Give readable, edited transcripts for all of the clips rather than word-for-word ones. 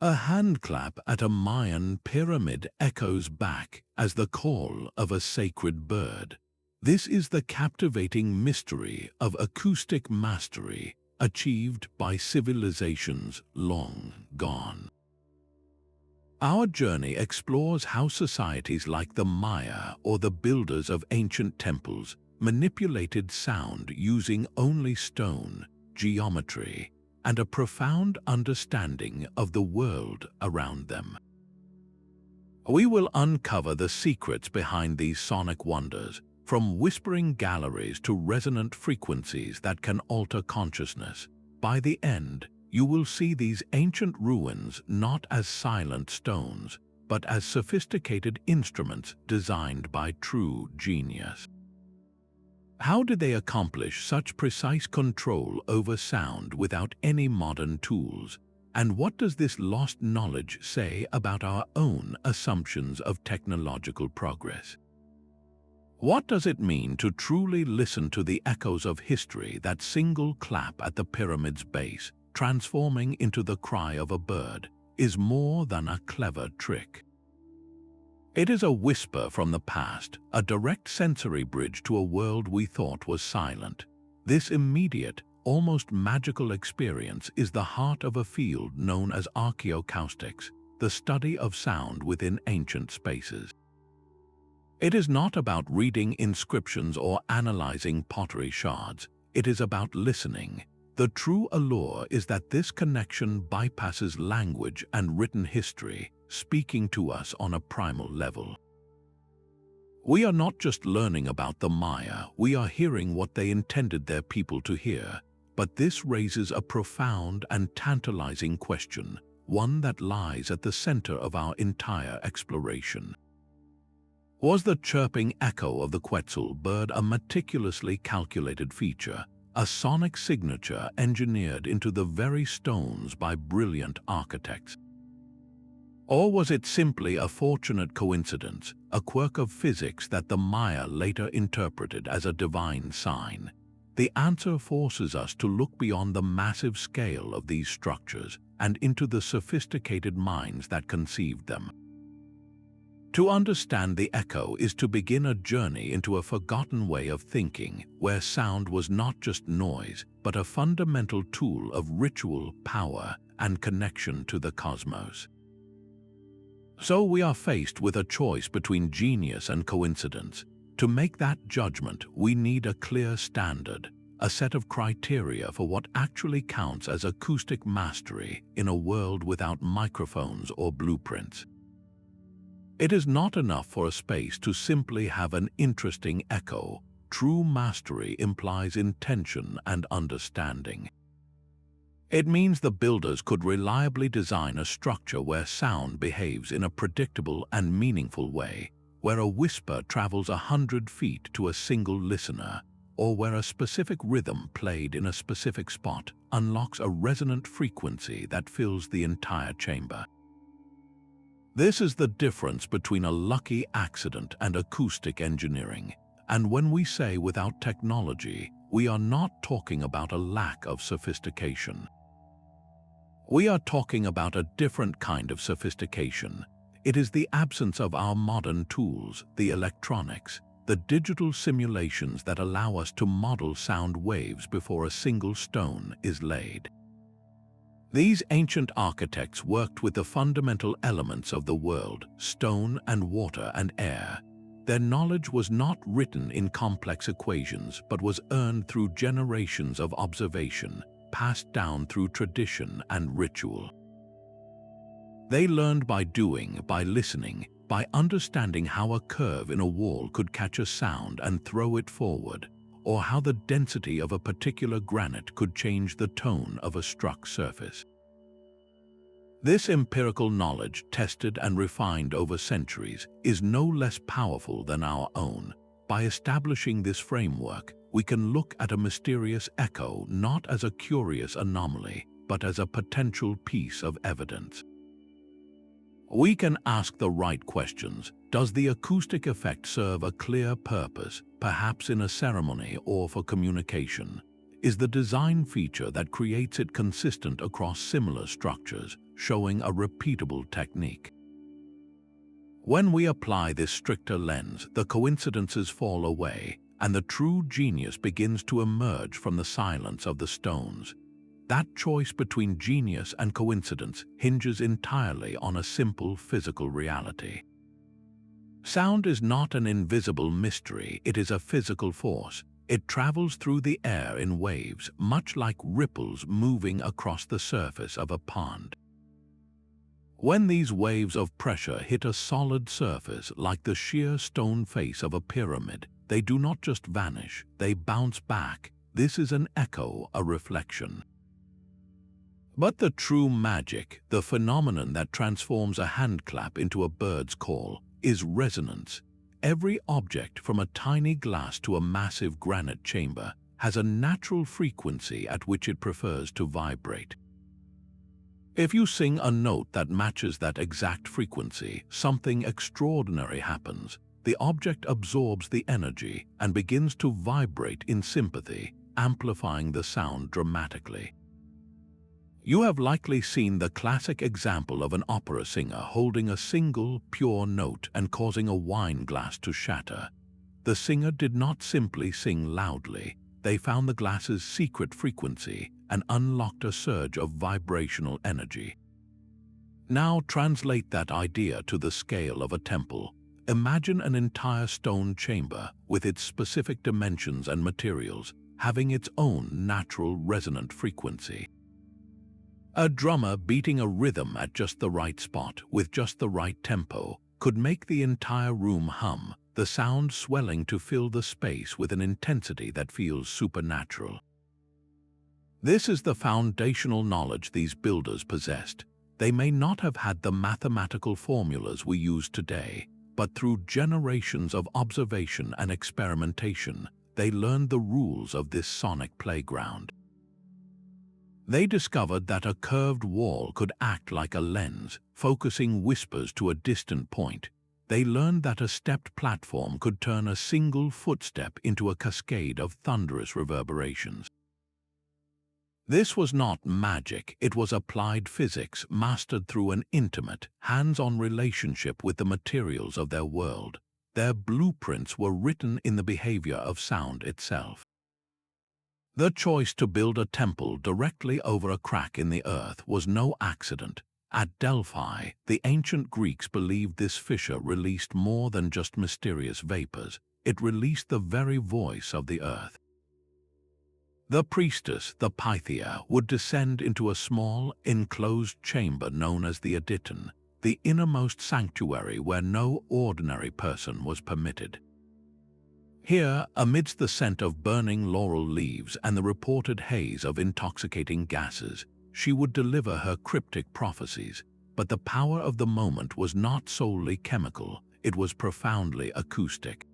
A handclap at a Mayan pyramid echoes back as the call of a sacred bird. This is the captivating mystery of acoustic mastery achieved by civilizations long gone. Our journey explores how societies like the Maya or the builders of ancient temples manipulated sound using only stone, geometry, and a profound understanding of the world around them. We will uncover the secrets behind these sonic wonders, from whispering galleries to resonant frequencies that can alter consciousness. By the end, you will see these ancient ruins not as silent stones, but as sophisticated instruments designed by true genius. How did they accomplish such precise control over sound without any modern tools? And what does this lost knowledge say about our own assumptions of technological progress? What does it mean to truly listen to the echoes of history? That single clap at the pyramid's base, transforming into the cry of a bird, is more than a clever trick. It is a whisper from the past, a direct sensory bridge to a world we thought was silent. This immediate, almost magical experience is the heart of a field known as Archaeoacoustics, the study of sound within ancient spaces. It is not about reading inscriptions or analyzing pottery shards. It is about listening. The true allure is that this connection bypasses language and written history, speaking to us on a primal level. We are not just learning about the Maya, we are hearing what they intended their people to hear. But this raises a profound and tantalizing question, one that lies at the center of our entire exploration. Was the chirping echo of the Quetzal bird a meticulously calculated feature, a sonic signature engineered into the very stones by brilliant architects? Or was it simply a fortunate coincidence, a quirk of physics that the Maya later interpreted as a divine sign? The answer forces us to look beyond the massive scale of these structures and into the sophisticated minds that conceived them. To understand the echo is to begin a journey into a forgotten way of thinking, where sound was not just noise, but a fundamental tool of ritual, power, and connection to the cosmos. So we are faced with a choice between genius and coincidence. To make that judgment, we need a clear standard, a set of criteria for what actually counts as acoustic mastery in a world without microphones or blueprints. It is not enough for a space to simply have an interesting echo. True mastery implies intention and understanding. It means the builders could reliably design a structure where sound behaves in a predictable and meaningful way, where a whisper travels 100 feet to a single listener, or where a specific rhythm played in a specific spot unlocks a resonant frequency that fills the entire chamber. This is the difference between a lucky accident and acoustic engineering. And when we say without technology, we are not talking about a lack of sophistication. We are talking about a different kind of sophistication. It is the absence of our modern tools, the electronics, the digital simulations that allow us to model sound waves before a single stone is laid. These ancient architects worked with the fundamental elements of the world, stone and water and air. Their knowledge was not written in complex equations, but was earned through generations of observation, passed down through tradition and ritual. They learned by doing, by listening, by understanding how a curve in a wall could catch a sound and throw it forward, or how the density of a particular granite could change the tone of a struck surface. This empirical knowledge, tested and refined over centuries, is no less powerful than our own. By establishing this framework, we can look at a mysterious echo not as a curious anomaly, but as a potential piece of evidence. We can ask the right questions. Does the acoustic effect serve a clear purpose, perhaps in a ceremony or for communication? is the design feature that creates it consistent across similar structures, showing a repeatable technique. When we apply this stricter lens, the coincidences fall away, and the true genius begins to emerge from the silence of the stones. That choice between genius and coincidence hinges entirely on a simple physical reality. Sound is not an invisible mystery, it is a physical force. It travels through the air in waves, much like ripples moving across the surface of a pond. When these waves of pressure hit a solid surface, like the sheer stone face of a pyramid, they do not just vanish, they bounce back. This is an echo, a reflection. But the true magic, the phenomenon that transforms a handclap into a bird's call, is resonance. Every object, from a tiny glass to a massive granite chamber, has a natural frequency at which it prefers to vibrate. If you sing a note that matches that exact frequency, something extraordinary happens. The object absorbs the energy and begins to vibrate in sympathy, amplifying the sound dramatically. You have likely seen the classic example of an opera singer holding a single, pure note and causing a wine glass to shatter. The singer did not simply sing loudly. They found the glass's secret frequency and unlocked a surge of vibrational energy. Now translate that idea to the scale of a temple. Imagine an entire stone chamber with its specific dimensions and materials, having its own natural resonant frequency. A drummer beating a rhythm at just the right spot, with just the right tempo, could make the entire room hum, the sound swelling to fill the space with an intensity that feels supernatural. This is the foundational knowledge these builders possessed. They may not have had the mathematical formulas we use today, but through generations of observation and experimentation, they learned the rules of this sonic playground. They discovered that a curved wall could act like a lens, focusing whispers to a distant point. They learned that a stepped platform could turn a single footstep into a cascade of thunderous reverberations. This was not magic, it was applied physics mastered through an intimate, hands-on relationship with the materials of their world. Their blueprints were written in the behavior of sound itself. The choice to build a temple directly over a crack in the earth was no accident. At Delphi, the ancient Greeks believed this fissure released more than just mysterious vapors. It released the very voice of the earth. The priestess, the Pythia, would descend into a small, enclosed chamber known as the Aditon, the innermost sanctuary where no ordinary person was permitted. Here, amidst the scent of burning laurel leaves and the reported haze of intoxicating gases, she would deliver her cryptic prophecies. But the power of the moment was not solely chemical, it was profoundly acoustic.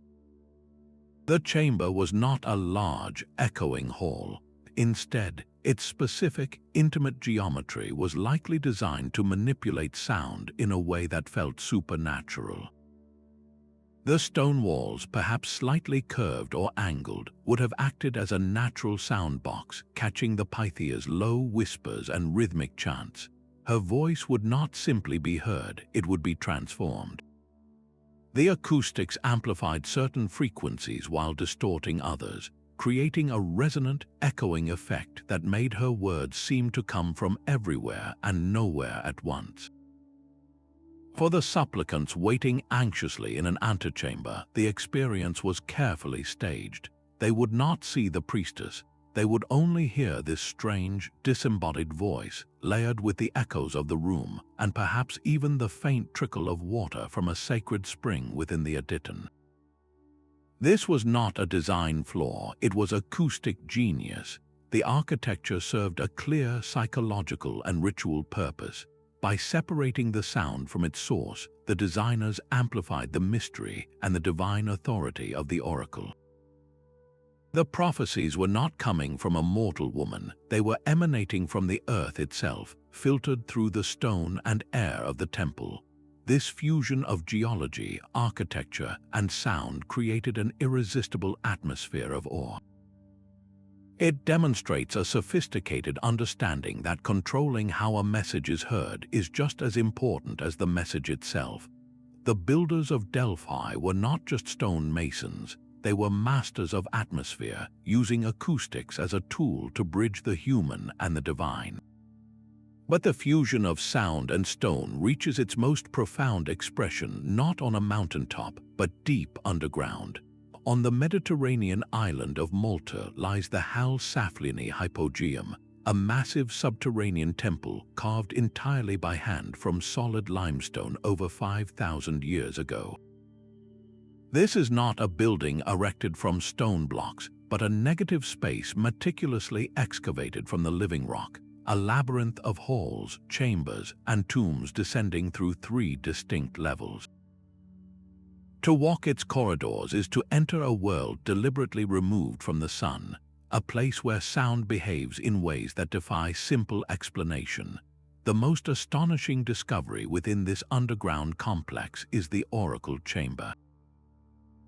The chamber was not a large, echoing hall. Instead, its specific, intimate geometry was likely designed to manipulate sound in a way that felt supernatural. The stone walls, perhaps slightly curved or angled, would have acted as a natural sound box, catching the Pythia's low whispers and rhythmic chants. Her voice would not simply be heard, it would be transformed. The acoustics amplified certain frequencies while distorting others, creating a resonant, echoing effect that made her words seem to come from everywhere and nowhere at once. For the supplicants waiting anxiously in an antechamber, the experience was carefully staged. They would not see the priestess. They would only hear this strange, disembodied voice, layered with the echoes of the room, and perhaps even the faint trickle of water from a sacred spring within the Aditon. This was not a design flaw, it was acoustic genius. The architecture served a clear psychological and ritual purpose. By separating the sound from its source, the designers amplified the mystery and the divine authority of the oracle. The prophecies were not coming from a mortal woman, they were emanating from the earth itself, filtered through the stone and air of the temple. This fusion of geology, architecture, and sound created an irresistible atmosphere of awe. It demonstrates a sophisticated understanding that controlling how a message is heard is just as important as the message itself. The builders of Delphi were not just stone masons, they were masters of atmosphere, using acoustics as a tool to bridge the human and the divine. But the fusion of sound and stone reaches its most profound expression not on a mountaintop, but deep underground. On the Mediterranean island of Malta lies the Hypogeum, a massive subterranean temple carved entirely by hand from solid limestone over 5,000 years ago. This is not a building erected from stone blocks, but a negative space meticulously excavated from the living rock, a labyrinth of halls, chambers, and tombs descending through 3 distinct levels. To walk its corridors is to enter a world deliberately removed from the sun, a place where sound behaves in ways that defy simple explanation. The most astonishing discovery within this underground complex is the Oracle Chamber.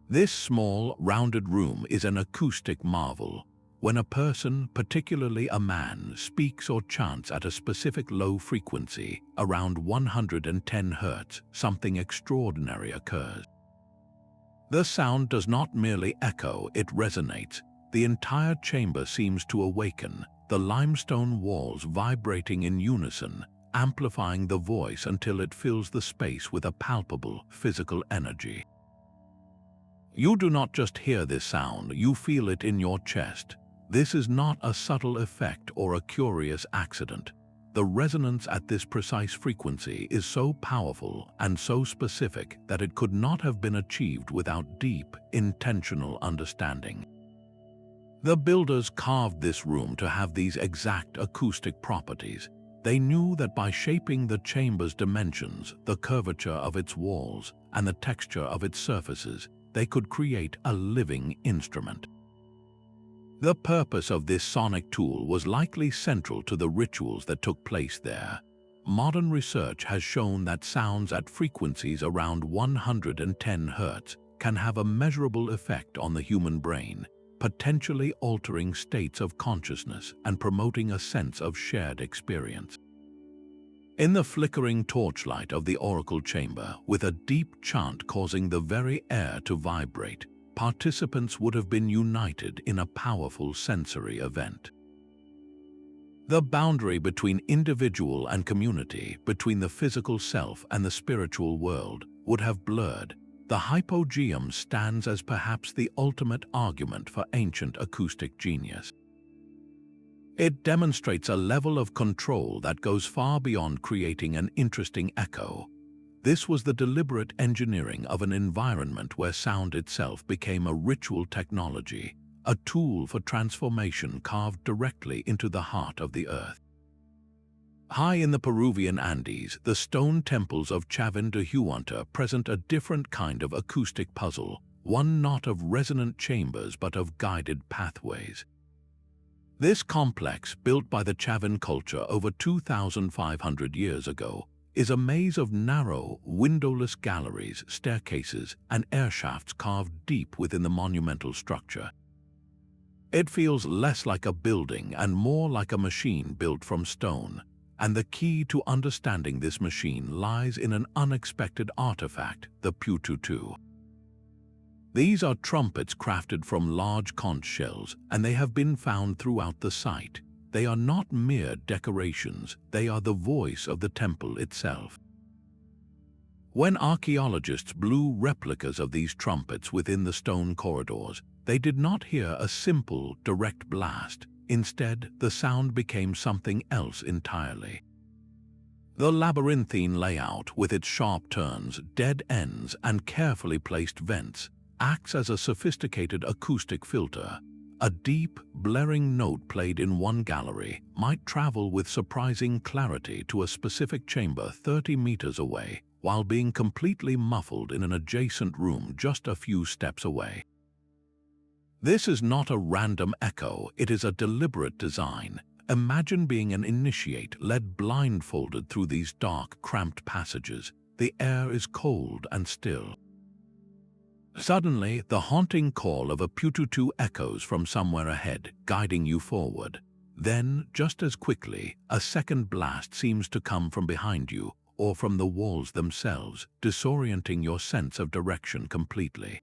This small, rounded room is an acoustic marvel. When a person, particularly a man, speaks or chants at a specific low frequency, around 110 Hz, something extraordinary occurs. The sound does not merely echo, it resonates. The entire chamber seems to awaken, the limestone walls vibrating in unison, amplifying the voice until it fills the space with a palpable, physical energy. You do not just hear this sound, you feel it in your chest. This is not a subtle effect or a curious accident. The resonance at this precise frequency is so powerful and so specific that it could not have been achieved without deep, intentional understanding. The builders carved this room to have these exact acoustic properties. They knew that by shaping the chamber's dimensions, the curvature of its walls, and the texture of its surfaces, they could create a living instrument. The purpose of this sonic tool was likely central to the rituals that took place there. Modern research has shown that sounds at frequencies around 110 Hz can have a measurable effect on the human brain, potentially altering states of consciousness and promoting a sense of shared experience. In the flickering torchlight of the Oracle Chamber, with a deep chant causing the very air to vibrate, participants would have been united in a powerful sensory event. The boundary between individual and community, between the physical self and the spiritual world, would have blurred. The Hypogeum stands as perhaps the ultimate argument for ancient acoustic genius. It demonstrates a level of control that goes far beyond creating an interesting echo. This was the deliberate engineering of an environment where sound itself became a ritual technology, a tool for transformation carved directly into the heart of the earth. High in the Peruvian Andes, the stone temples of Chavín de Huántar present a different kind of acoustic puzzle, one not of resonant chambers but of guided pathways. This complex, built by the Chavín culture over 2,500 years ago, is a maze of narrow, windowless galleries, staircases, and air shafts carved deep within the monumental structure. It feels less like a building and more like a machine built from stone, and the key to understanding this machine lies in an unexpected artifact, the pututu. These are trumpets crafted from large conch shells, and they have been found throughout the site. They are not mere decorations, they are the voice of the temple itself. When archaeologists blew replicas of these trumpets within the stone corridors, they did not hear a simple, direct blast. Instead, the sound became something else entirely. The labyrinthine layout, with its sharp turns, dead ends, and carefully placed vents, acts as a sophisticated acoustic filter. A deep, blaring note played in one gallery might travel with surprising clarity to a specific chamber 30 meters away, while being completely muffled in an adjacent room just a few steps away. This is not a random echo, it is a deliberate design. Imagine being an initiate led blindfolded through these dark, cramped passages. The air is cold and still. Suddenly, the haunting call of a pututu echoes from somewhere ahead, guiding you forward. Then, just as quickly, a second blast seems to come from behind you or from the walls themselves, disorienting your sense of direction completely.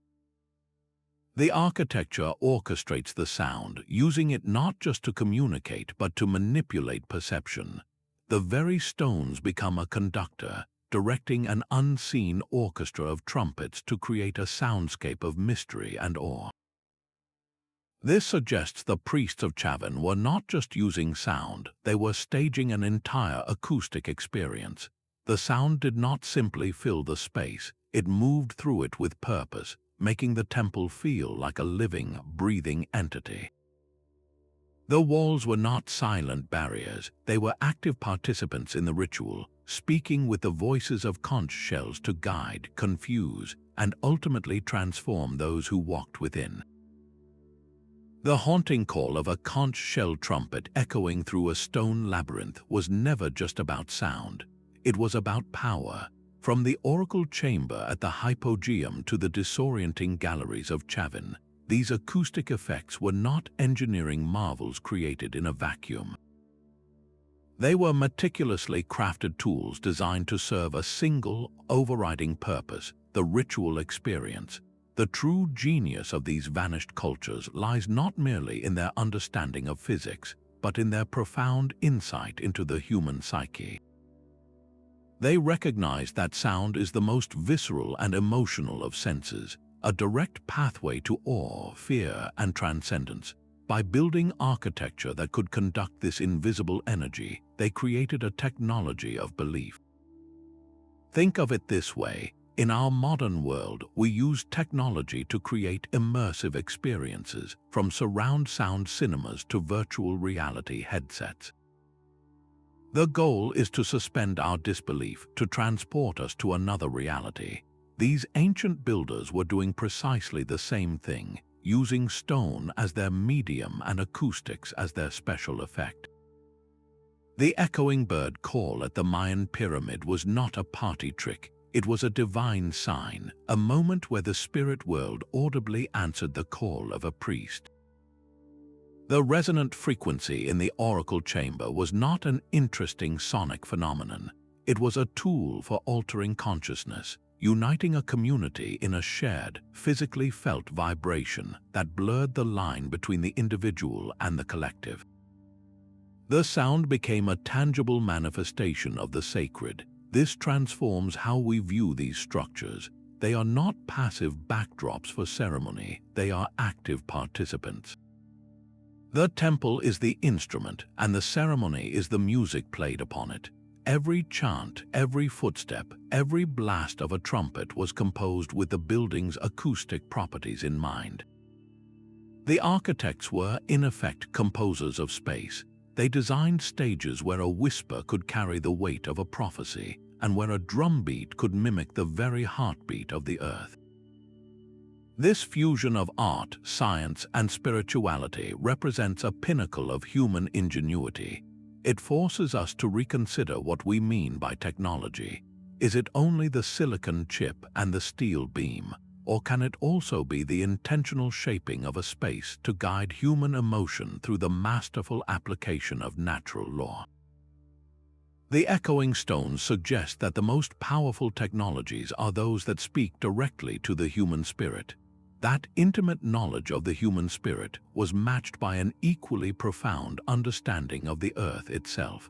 The architecture orchestrates the sound, using it not just to communicate but to manipulate perception. The very stones become a conductor, directing an unseen orchestra of trumpets to create a soundscape of mystery and awe. This suggests the priests of Chavín were not just using sound, they were staging an entire acoustic experience. The sound did not simply fill the space, it moved through it with purpose, making the temple feel like a living, breathing entity. The walls were not silent barriers, they were active participants in the ritual, speaking with the voices of conch shells to guide, confuse, and ultimately transform those who walked within. The haunting call of a conch shell trumpet echoing through a stone labyrinth was never just about sound. It was about power. From the Oracle chamber at the Hypogeum to the disorienting galleries of Chavín, these acoustic effects were not engineering marvels created in a vacuum. They were meticulously crafted tools designed to serve a single, overriding purpose, the ritual experience. The true genius of these vanished cultures lies not merely in their understanding of physics, but in their profound insight into the human psyche. They recognized that sound is the most visceral and emotional of senses, a direct pathway to awe, fear, and transcendence. By building architecture that could conduct this invisible energy, they created a technology of belief. Think of it this way. In our modern world, we use technology to create immersive experiences, from surround sound cinemas to virtual reality headsets. The goal is to suspend our disbelief, to transport us to another reality. These ancient builders were doing precisely the same thing, using stone as their medium and acoustics as their special effect. The echoing bird call at the Mayan pyramid was not a party trick. It was a divine sign, a moment where the spirit world audibly answered the call of a priest. The resonant frequency in the oracle chamber was not an interesting sonic phenomenon. It was a tool for altering consciousness, uniting a community in a shared, physically felt vibration that blurred the line between the individual and the collective. The sound became a tangible manifestation of the sacred. This transforms how we view these structures. They are not passive backdrops for ceremony, they are active participants. The temple is the instrument, and the ceremony is the music played upon it. Every chant, every footstep, every blast of a trumpet was composed with the building's acoustic properties in mind. The architects were, in effect, composers of space. They designed stages where a whisper could carry the weight of a prophecy, and where a drumbeat could mimic the very heartbeat of the earth. This fusion of art, science, and spirituality represents a pinnacle of human ingenuity. It forces us to reconsider what we mean by technology. Is it only the silicon chip and the steel beam, or can it also be the intentional shaping of a space to guide human emotion through the masterful application of natural law? The echoing stones suggest that the most powerful technologies are those that speak directly to the human spirit. That intimate knowledge of the human spirit was matched by an equally profound understanding of the earth itself.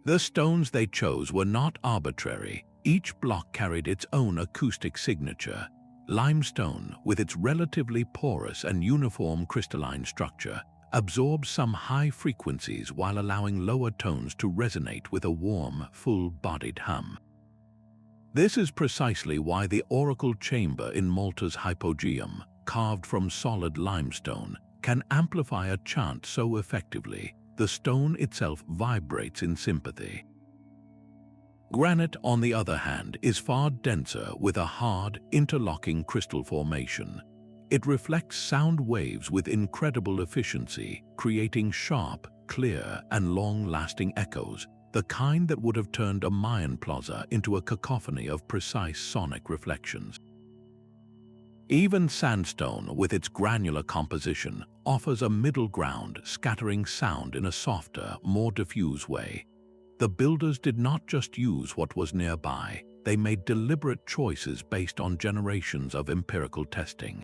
The stones they chose were not arbitrary. Each block carried its own acoustic signature. Limestone, with its relatively porous and uniform crystalline structure, absorbs some high frequencies while allowing lower tones to resonate with a warm, full-bodied hum. This is precisely why the oracle chamber in Malta's Hypogeum, carved from solid limestone, can amplify a chant so effectively. The stone itself vibrates in sympathy. Granite, on the other hand, is far denser with a hard, interlocking crystal formation. It reflects sound waves with incredible efficiency, creating sharp, clear, and long-lasting echoes, the kind that would have turned a Mayan plaza into a cacophony of precise sonic reflections. Even sandstone, with its granular composition, offers a middle ground, scattering sound in a softer, more diffuse way. The builders did not just use what was nearby, they made deliberate choices based on generations of empirical testing.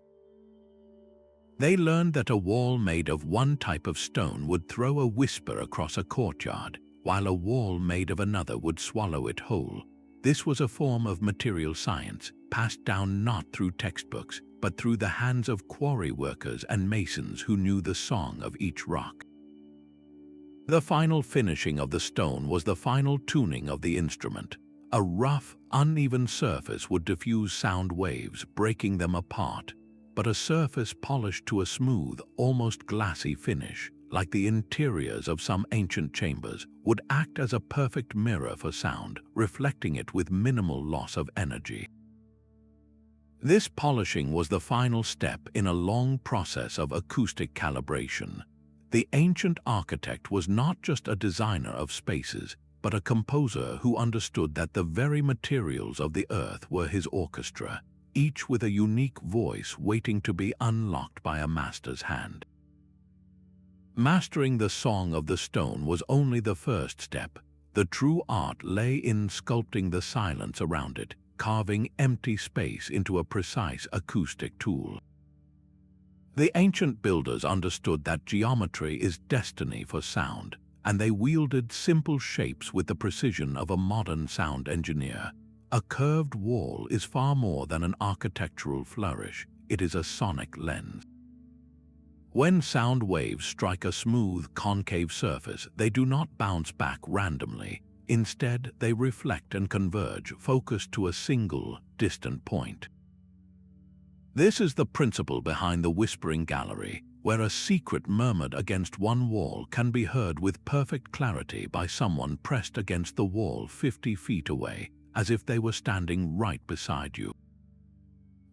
They learned that a wall made of one type of stone would throw a whisper across a courtyard, while a wall made of another would swallow it whole. This was a form of material science, passed down not through textbooks, but through the hands of quarry workers and masons who knew the song of each rock. The final finishing of the stone was the final tuning of the instrument. A rough, uneven surface would diffuse sound waves, breaking them apart, but a surface polished to a smooth, almost glassy finish, like the interiors of some ancient chambers, would act as a perfect mirror for sound, reflecting it with minimal loss of energy. This polishing was the final step in a long process of acoustic calibration. The ancient architect was not just a designer of spaces, but a composer who understood that the very materials of the earth were his orchestra, each with a unique voice waiting to be unlocked by a master's hand. Mastering the song of the stone was only the first step. The true art lay in sculpting the silence around it, carving empty space into a precise acoustic tool. The ancient builders understood that geometry is destiny for sound, and they wielded simple shapes with the precision of a modern sound engineer. A curved wall is far more than an architectural flourish, it is a sonic lens. When sound waves strike a smooth, concave surface, they do not bounce back randomly. Instead, they reflect and converge, focused to a single, distant point. This is the principle behind the whispering gallery, where a secret murmured against one wall can be heard with perfect clarity by someone pressed against the wall 50 feet away, as if they were standing right beside you.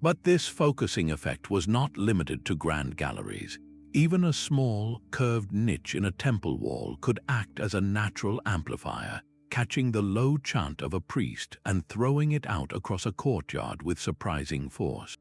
But this focusing effect was not limited to grand galleries. Even a small, curved niche in a temple wall could act as a natural amplifier, catching the low chant of a priest and throwing it out across a courtyard with surprising force.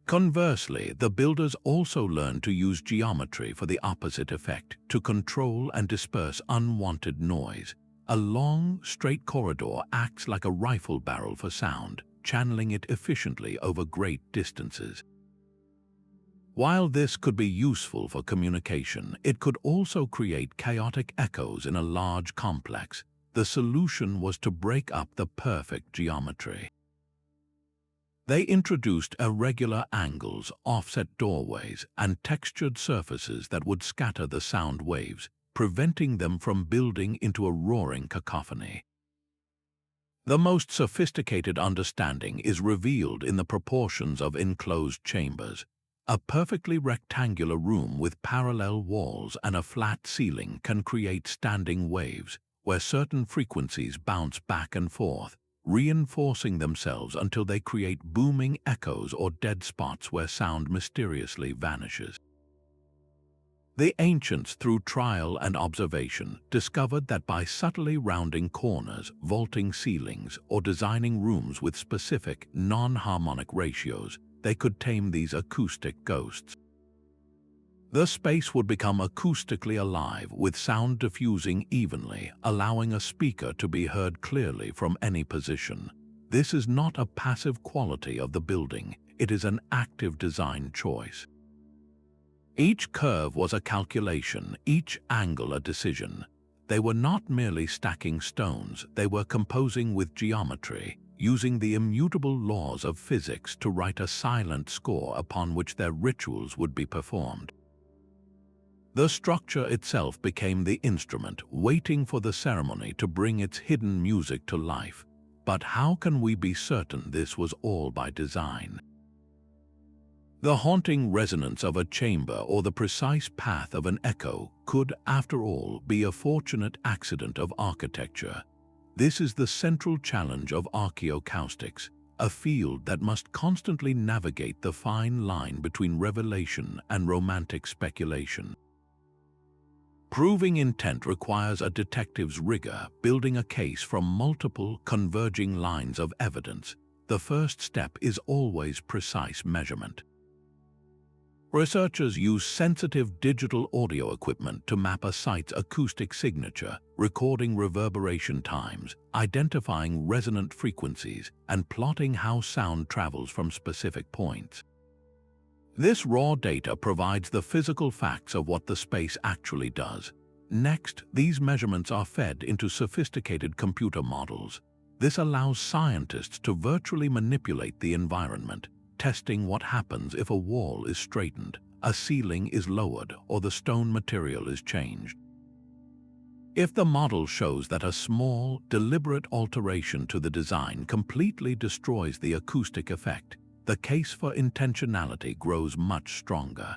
Conversely, the builders also learned to use geometry for the opposite effect, to control and disperse unwanted noise. A long, straight corridor acts like a rifle barrel for sound, channeling it efficiently over great distances. While this could be useful for communication, it could also create chaotic echoes in a large complex. The solution was to break up the perfect geometry. They introduced irregular angles, offset doorways, and textured surfaces that would scatter the sound waves, preventing them from building into a roaring cacophony. The most sophisticated understanding is revealed in the proportions of enclosed chambers. A perfectly rectangular room with parallel walls and a flat ceiling can create standing waves, where certain frequencies bounce back and forth, reinforcing themselves until they create booming echoes or dead spots where sound mysteriously vanishes. The ancients, through trial and observation, discovered that by subtly rounding corners, vaulting ceilings, or designing rooms with specific, non-harmonic ratios, they could tame these acoustic ghosts. The space would become acoustically alive, with sound diffusing evenly, allowing a speaker to be heard clearly from any position. This is not a passive quality of the building, it is an active design choice. Each curve was a calculation, each angle a decision. They were not merely stacking stones, they were composing with geometry, using the immutable laws of physics to write a silent score upon which their rituals would be performed. The structure itself became the instrument, waiting for the ceremony to bring its hidden music to life. But how can we be certain this was all by design? The haunting resonance of a chamber or the precise path of an echo could, after all, be a fortunate accident of architecture. This is the central challenge of archaeoacoustics, a field that must constantly navigate the fine line between revelation and romantic speculation. Proving intent requires a detective's rigor, building a case from multiple converging lines of evidence. the first step is always precise measurement. Researchers use sensitive digital audio equipment to map a site's acoustic signature, recording reverberation times, identifying resonant frequencies, and plotting how sound travels from specific points. This raw data provides the physical facts of what the space actually does. Next, these measurements are fed into sophisticated computer models. This allows scientists to virtually manipulate the environment, testing what happens if a wall is straightened, a ceiling is lowered, or the stone material is changed. If the model shows that a small, deliberate alteration to the design completely destroys the acoustic effect, the case for intentionality grows much stronger.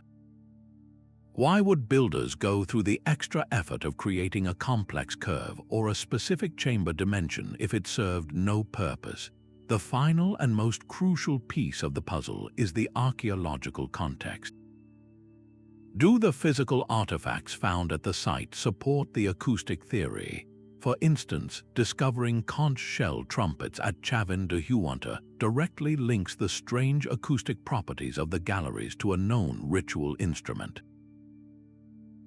Why would builders go through the extra effort of creating a complex curve or a specific chamber dimension if it served no purpose? The final and most crucial piece of the puzzle is the archaeological context. Do the physical artifacts found at the site support the acoustic theory? For instance, discovering conch shell trumpets at Chavín de Huántar directly links the strange acoustic properties of the galleries to a known ritual instrument.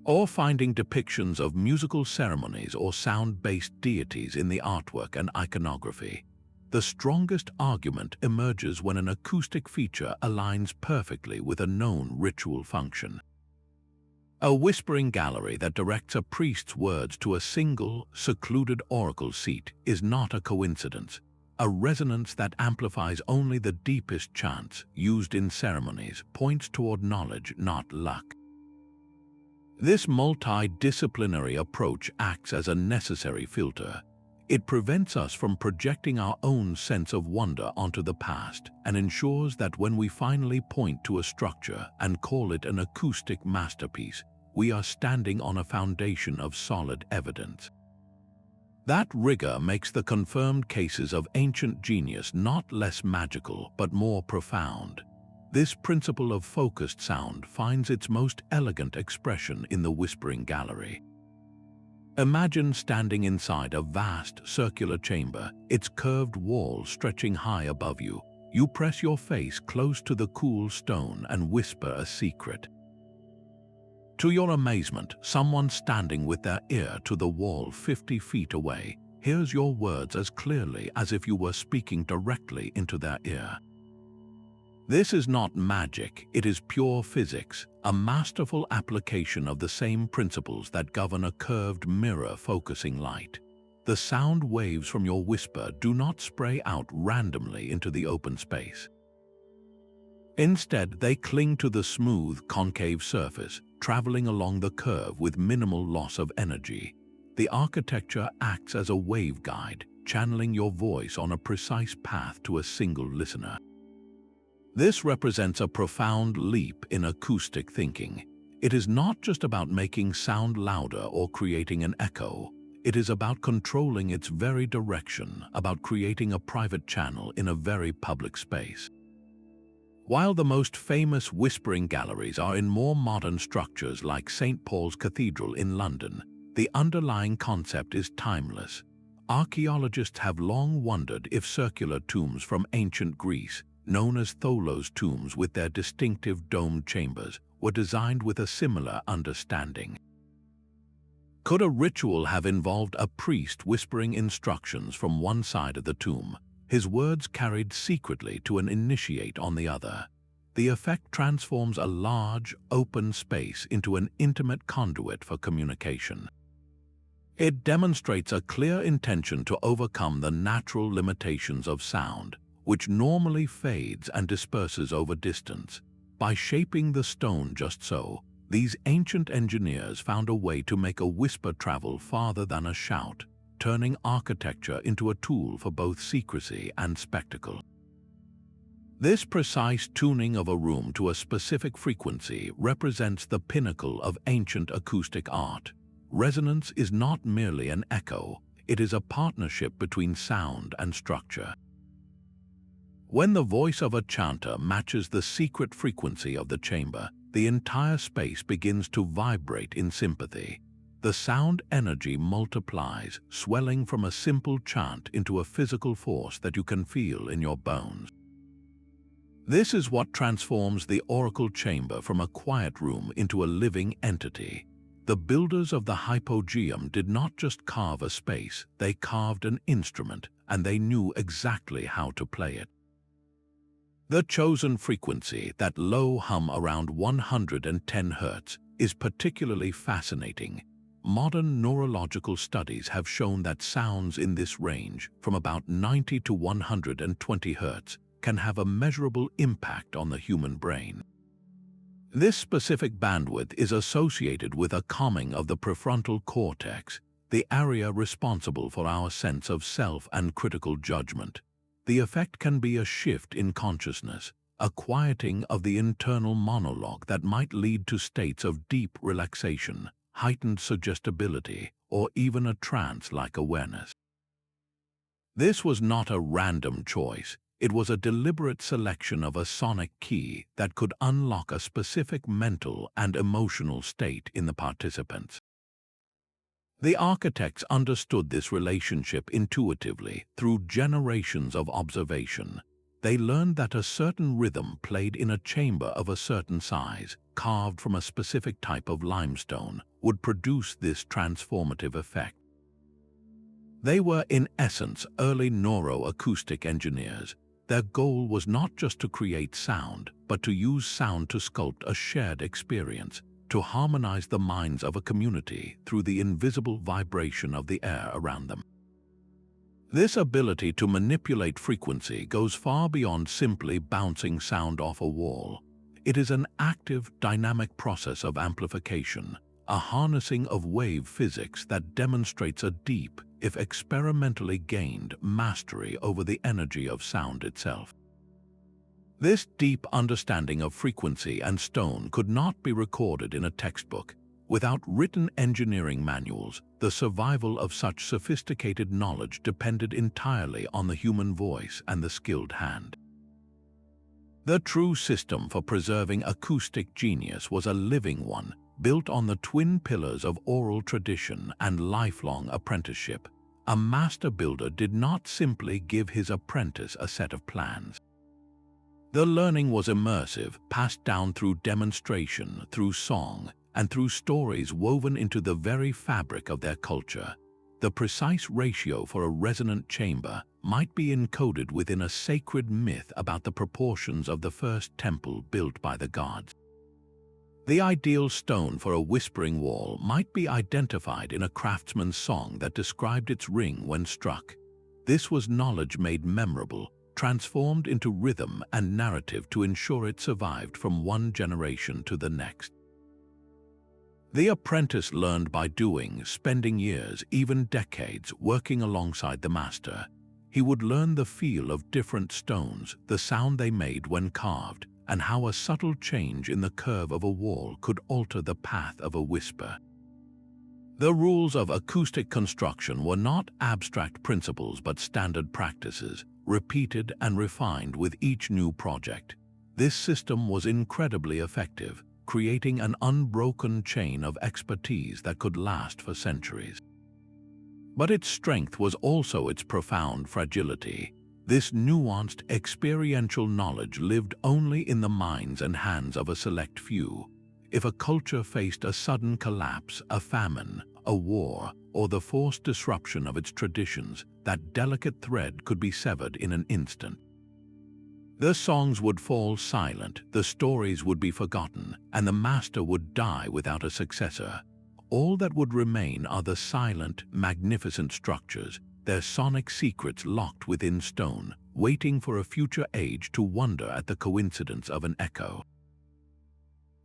Or finding depictions of musical ceremonies or sound-based deities in the artwork and iconography. The strongest argument emerges when an acoustic feature aligns perfectly with a known ritual function. A whispering gallery that directs a priest's words to a single, secluded oracle seat is not a coincidence. A resonance that amplifies only the deepest chants used in ceremonies points toward knowledge, not luck. This multidisciplinary approach acts as a necessary filter. It prevents us from projecting our own sense of wonder onto the past and ensures that when we finally point to a structure and call it an acoustic masterpiece, we are standing on a foundation of solid evidence. That rigor makes the confirmed cases of ancient genius not less magical but more profound. This principle of focused sound finds its most elegant expression in the whispering gallery. Imagine standing inside a vast circular chamber, its curved walls stretching high above you. You press your face close to the cool stone and whisper a secret. To your amazement, someone standing with their ear to the wall 50 feet away hears your words as clearly as if you were speaking directly into their ear. This is not magic, it is pure physics, a masterful application of the same principles that govern a curved mirror focusing light. The sound waves from your whisper do not spray out randomly into the open space. Instead, they cling to the smooth, concave surface, traveling along the curve with minimal loss of energy. The architecture acts as a waveguide, channeling your voice on a precise path to a single listener. This represents a profound leap in acoustic thinking. It is not just about making sound louder or creating an echo. It is about controlling its very direction, about creating a private channel in a very public space. While the most famous whispering galleries are in more modern structures like St. Paul's Cathedral in London, the underlying concept is timeless. Archaeologists have long wondered if circular tombs from ancient Greece, known as tholos tombs with their distinctive domed chambers, were designed with a similar understanding. Could a ritual have involved a priest whispering instructions from one side of the tomb, his words carried secretly to an initiate on the other? The effect transforms a large, open space into an intimate conduit for communication. It demonstrates a clear intention to overcome the natural limitations of sound, which normally fades and disperses over distance. By shaping the stone just so, these ancient engineers found a way to make a whisper travel farther than a shout, turning architecture into a tool for both secrecy and spectacle. This precise tuning of a room to a specific frequency represents the pinnacle of ancient acoustic art. Resonance is not merely an echo, it is a partnership between sound and structure. When the voice of a chanter matches the secret frequency of the chamber, the entire space begins to vibrate in sympathy. the sound energy multiplies, swelling from a simple chant into a physical force that you can feel in your bones. This is what transforms the oracle chamber from a quiet room into a living entity. The builders of the Hypogeum did not just carve a space, they carved an instrument, and they knew exactly how to play it. The chosen frequency, that low hum around 110 Hz, is particularly fascinating. Modern neurological studies have shown that sounds in this range, from about 90 to 120 Hz, can have a measurable impact on the human brain. This specific bandwidth is associated with a calming of the prefrontal cortex, the area responsible for our sense of self and critical judgment. The effect can be a shift in consciousness, a quieting of the internal monologue that might lead to states of deep relaxation, heightened suggestibility, or even a trance-like awareness. This was not a random choice. It was a deliberate selection of a sonic key that could unlock a specific mental and emotional state in the participants. The architects understood this relationship intuitively through generations of observation. They learned that a certain rhythm played in a chamber of a certain size, carved from a specific type of limestone, would produce this transformative effect. They were, in essence, early neuroacoustic engineers. Their goal was not just to create sound, but to use sound to sculpt a shared experience, to harmonize the minds of a community through the invisible vibration of the air around them. This ability to manipulate frequency goes far beyond simply bouncing sound off a wall. It is an active, dynamic process of amplification, a harnessing of wave physics that demonstrates a deep, if experimentally gained, mastery over the energy of sound itself. This deep understanding of frequency and tone could not be recorded in a textbook. Without written engineering manuals, the survival of such sophisticated knowledge depended entirely on the human voice and the skilled hand. The true system for preserving acoustic genius was a living one, built on the twin pillars of oral tradition and lifelong apprenticeship. A master builder did not simply give his apprentice a set of plans. The learning was immersive, passed down through demonstration, through song, and through stories woven into the very fabric of their culture. The precise ratio for a resonant chamber might be encoded within a sacred myth about the proportions of the first temple built by the gods. The ideal stone for a whispering wall might be identified in a craftsman's song that described its ring when struck. This was knowledge made memorable, transformed into rhythm and narrative to ensure it survived from one generation to the next. The apprentice learned by doing, spending years, even decades, working alongside the master. He would learn the feel of different stones, the sound they made when carved, and how a subtle change in the curve of a wall could alter the path of a whisper. The rules of acoustic construction were not abstract principles but standard practices, repeated and refined with each new project. This system was incredibly effective, creating an unbroken chain of expertise that could last for centuries. But its strength was also its profound fragility. This nuanced, experiential knowledge lived only in the minds and hands of a select few. If a culture faced a sudden collapse, a famine, a war, or the forced disruption of its traditions, that delicate thread could be severed in an instant. The songs would fall silent, the stories would be forgotten, and the master would die without a successor. All that would remain are the silent, magnificent structures, their sonic secrets locked within stone, waiting for a future age to wonder at the coincidence of an echo.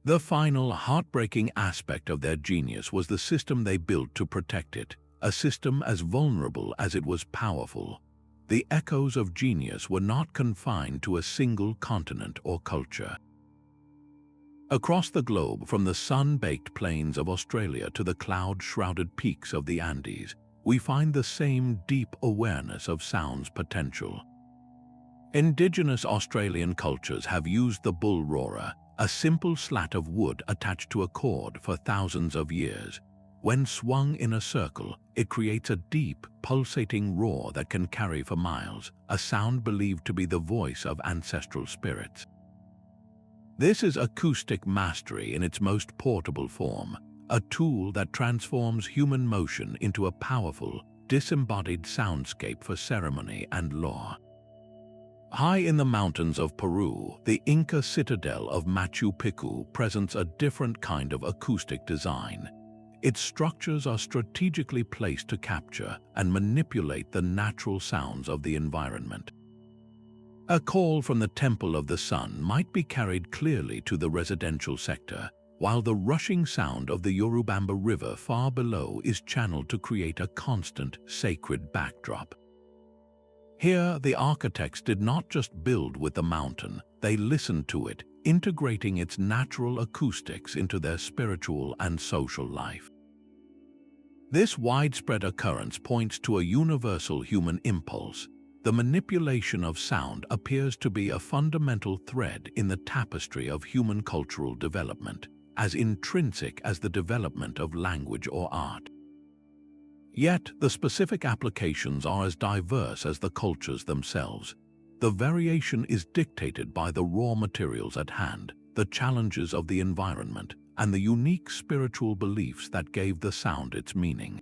The final, heartbreaking aspect of their genius was the system they built to protect it, a system as vulnerable as it was powerful. The echoes of genius were not confined to a single continent or culture. Across the globe, from the sun-baked plains of Australia to the cloud-shrouded peaks of the Andes, we find the same deep awareness of sound's potential. Indigenous Australian cultures have used the bull roarer, a simple slat of wood attached to a cord, for thousands of years. When swung in a circle, it creates a deep, pulsating roar that can carry for miles, a sound believed to be the voice of ancestral spirits. This is acoustic mastery in its most portable form, a tool that transforms human motion into a powerful, disembodied soundscape for ceremony and law. High in the mountains of Peru, the Inca citadel of Machu Picchu presents a different kind of acoustic design. Its structures are strategically placed to capture and manipulate the natural sounds of the environment. A call from the Temple of the Sun might be carried clearly to the residential sector, while the rushing sound of the Urubamba River far below is channeled to create a constant, sacred backdrop. Here, the architects did not just build with the mountain, they listened to it, integrating its natural acoustics into their spiritual and social life. This widespread occurrence points to a universal human impulse. The manipulation of sound appears to be a fundamental thread in the tapestry of human cultural development, as intrinsic as the development of language or art. Yet, the specific applications are as diverse as the cultures themselves. The variation is dictated by the raw materials at hand, the challenges of the environment, and the unique spiritual beliefs that gave the sound its meaning.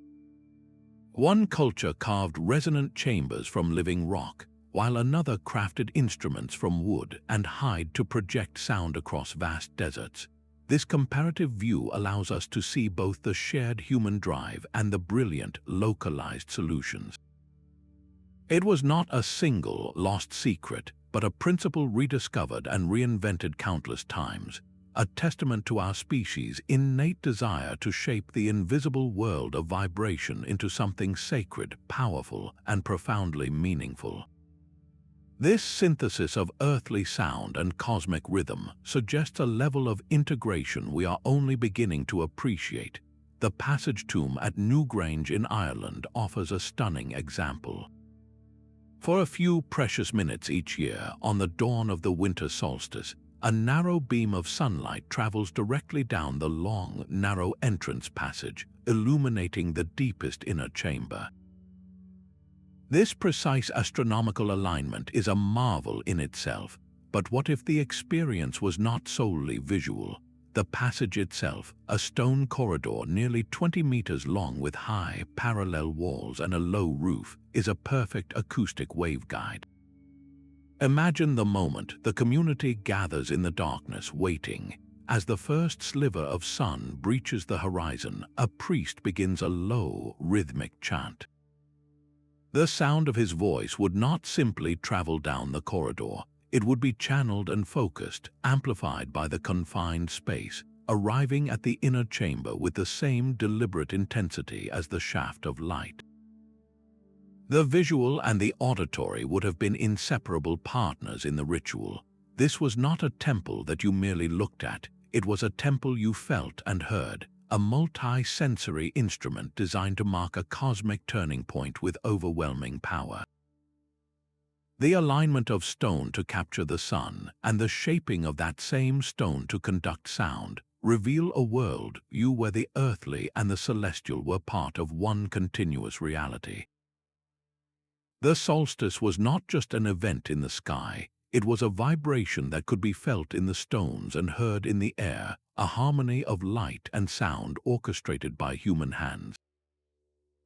One culture carved resonant chambers from living rock, while another crafted instruments from wood and hide to project sound across vast deserts. This comparative view allows us to see both the shared human drive and the brilliant, localized solutions. It was not a single lost secret, but a principle rediscovered and reinvented countless times, a testament to our species' innate desire to shape the invisible world of vibration into something sacred, powerful, and profoundly meaningful. This synthesis of earthly sound and cosmic rhythm suggests a level of integration we are only beginning to appreciate. The passage tomb at Newgrange in Ireland offers a stunning example. For a few precious minutes each year, on the dawn of the winter solstice, a narrow beam of sunlight travels directly down the long, narrow entrance passage, illuminating the deepest inner chamber. This precise astronomical alignment is a marvel in itself, but what if the experience was not solely visual? The passage itself, a stone corridor nearly 20 meters long with high, parallel walls and a low roof, is a perfect acoustic waveguide. Imagine the moment the community gathers in the darkness, waiting. As the first sliver of sun breaches the horizon, a priest begins a low, rhythmic chant. The sound of his voice would not simply travel down the corridor. It would be channeled and focused, amplified by the confined space, arriving at the inner chamber with the same deliberate intensity as the shaft of light. The visual and the auditory would have been inseparable partners in the ritual. This was not a temple that you merely looked at, it was a temple you felt and heard, a multi-sensory instrument designed to mark a cosmic turning point with overwhelming power. The alignment of stone to capture the sun and the shaping of that same stone to conduct sound reveal a world where the earthly and the celestial were part of one continuous reality. The solstice was not just an event in the sky, it was a vibration that could be felt in the stones and heard in the air, a harmony of light and sound orchestrated by human hands.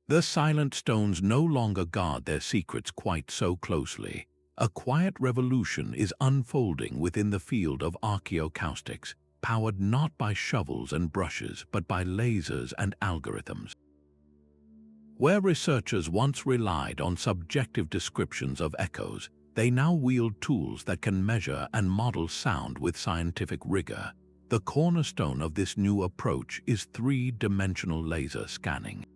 The silent stones no longer guard their secrets quite so closely. A quiet revolution is unfolding within the field of archaeoacoustics, powered not by shovels and brushes but by lasers and algorithms. Where researchers once relied on subjective descriptions of echoes, they now wield tools that can measure and model sound with scientific rigor. The cornerstone of this new approach is three-dimensional laser scanning.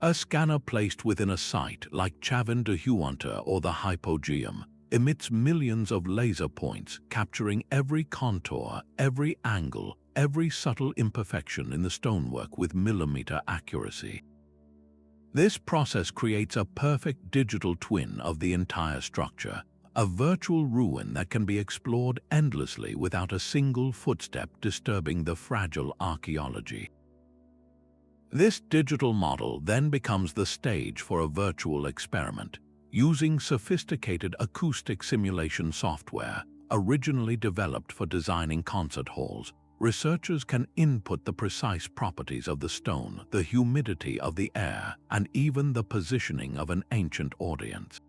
A scanner placed within a site like Chavín de Huántar or the Hypogeum emits millions of laser points, capturing every contour, every angle, every subtle imperfection in the stonework with millimeter accuracy. This process creates a perfect digital twin of the entire structure, a virtual ruin that can be explored endlessly without a single footstep disturbing the fragile archaeology. This digital model then becomes the stage for a virtual experiment. Using sophisticated acoustic simulation software, originally developed for designing concert halls, researchers can input the precise properties of the stone, the humidity of the air, and even the positioning of an ancient audience.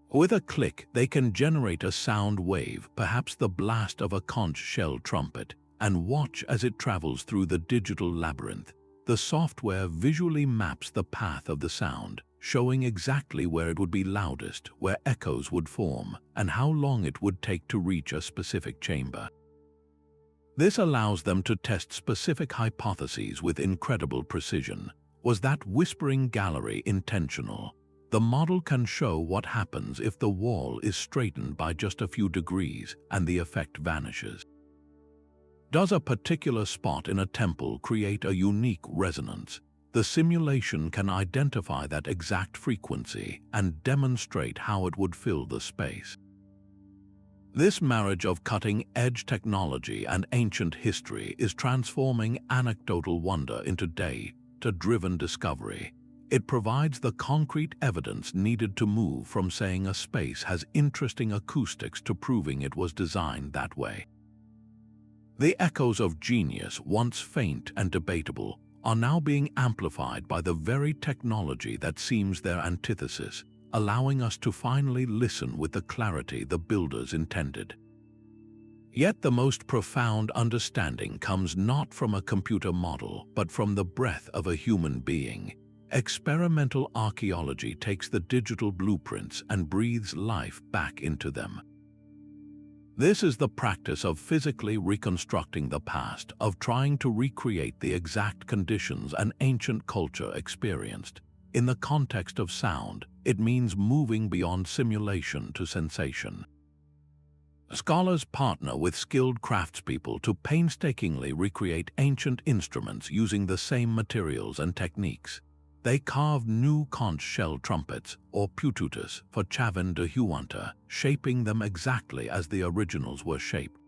With a click, they can generate a sound wave, perhaps the blast of a conch shell trumpet, and watch as it travels through the digital labyrinth. The software visually maps the path of the sound, showing exactly where it would be loudest, where echoes would form, and how long it would take to reach a specific chamber. This allows them to test specific hypotheses with incredible precision. Was that whispering gallery intentional? The model can show what happens if the wall is straightened by just a few degrees and the effect vanishes. Does a particular spot in a temple create a unique resonance? The simulation can identify that exact frequency and demonstrate how it would fill the space. This marriage of cutting-edge technology and ancient history is transforming anecdotal wonder into data-driven discovery. It provides the concrete evidence needed to move from saying a space has interesting acoustics to proving it was designed that way. The echoes of genius, once faint and debatable, are now being amplified by the very technology that seems their antithesis, allowing us to finally listen with the clarity the builders intended. Yet the most profound understanding comes not from a computer model, but from the breath of a human being. Experimental archaeology takes the digital blueprints and breathes life back into them. This is the practice of physically reconstructing the past, of trying to recreate the exact conditions an ancient culture experienced. In the context of sound, it means moving beyond simulation to sensation. Scholars partner with skilled craftspeople to painstakingly recreate ancient instruments using the same materials and techniques. They carved new conch shell trumpets, or pututus, for Chavín de Huántar, shaping them exactly as the originals were shaped.